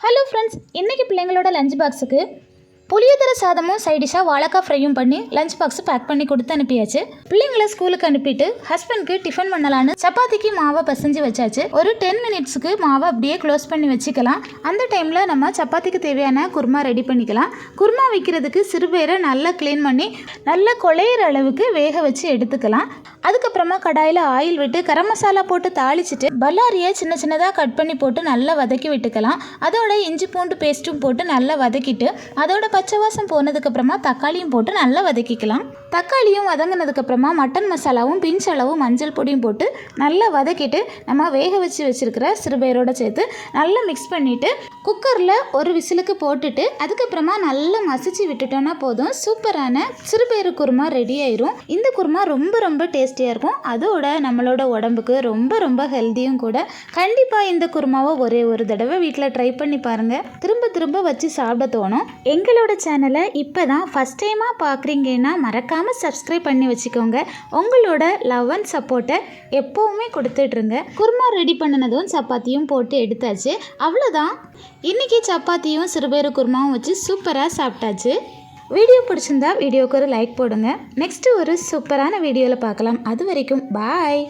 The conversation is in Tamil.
ஹலோ ஃப்ரெண்ட்ஸ், இன்றைக்கி பிள்ளைங்களோட லஞ்ச் பாக்ஸுக்கு புளியோதரை சாதமும் சைடிஷாக வாழைக்காய் ஃப்ரையும் பண்ணி லஞ்ச் பாக்ஸ் பேக் பண்ணி கொடுத்து அனுப்பியாச்சு. பிள்ளைங்களை ஸ்கூலுக்கு அனுப்பிட்டு ஹஸ்பண்ட்க்கு டிஃபன் பண்ணலான்னு சப்பாத்திக்கு மாவை பசைஞ்சு வச்சாச்சு. ஒரு 10 மினிட்ஸுக்கு மாவை அப்படியே க்ளோஸ் பண்ணி வச்சுக்கலாம். அந்த டைமில் நம்ம சப்பாத்திக்கு தேவையான குருமா ரெடி பண்ணிக்கலாம். குருமா வைக்கிறதுக்கு சிறுபயிரை நல்லா க்ளீன் பண்ணி நல்லா குழையிற அளவுக்கு வேக வச்சு எடுத்துக்கலாம். அதுக்கப்புறமா கடாயில் ஆயில் விட்டு கரம் மசாலா போட்டு தாளிச்சிட்டு பல்லாரியை சின்ன சின்னதாக கட் பண்ணி போட்டு நல்லா வதக்கி விட்டுக்கலாம். அதோட இஞ்சி பூண்டு பேஸ்ட்டும் போட்டு நல்லா வதக்கிட்டு அதோட பச்சை வாசம் போனதுக்கப்புறமா தக்காளியும் போட்டு நல்லா வதக்கிக்கலாம். தக்காளியும் வதங்கினதுக்கப்புறமா மட்டன் மசாலாவும் பிஞ்ச் அளவு மஞ்சள் பொடியும் போட்டு நல்லா வதக்கிட்டு நம்ம வேக வச்சு வச்சுருக்கிற சிறுபயிரோடு சேர்த்து நல்லா மிக்ஸ் பண்ணிவிட்டு குக்கரில் ஒரு விசிலுக்கு போட்டுட்டு அதுக்கப்புறமா நல்லா மசிச்சு விட்டுட்டோன்னா போதும். சூப்பரான சிறுபயிறு குருமா ரெடி ஆயிரும். இந்த குருமா ரொம்ப ரொம்ப டேஸ்டியாக இருக்கும். அதோட நம்மளோட உடம்புக்கு ரொம்ப ரொம்ப ஹெல்த்தியும் கூட. கண்டிப்பாக இந்த குருமாவை ஒரே ஒரு தடவை வீட்டில் ட்ரை பண்ணி பாருங்கள். திரும்ப திரும்ப வச்சு சாப்பிட தோணும். எங்களோட சேனலை இப்போ தான் ஃபஸ்ட் டைமாக பார்க்குறீங்கன்னா மறக்காமல் சப்ஸ்கிரைப் பண்ணி வச்சுக்கோங்க. உங்களோட லவ் அண்ட் சப்போர்ட்டை எப்போவுமே கொடுத்துட்ருங்க. குருமா ரெடி பண்ணினதும் சப்பாத்தியும் போட்டு எடுத்தாச்சு. அவ்வளோதான். இன்றைக்கி சப்பாத்தியும் சிறுபயிறு குருமாவும் வச்சு சூப்பராக சாப்பிட்டாச்சு. வீடியோ பிடிச்சிருந்தா வீடியோக்கு ஒரு லைக் போடுங்க. நெக்ஸ்ட்டு ஒரு சூப்பரான வீடியோவில் பார்க்கலாம். அது வரைக்கும் பாய்.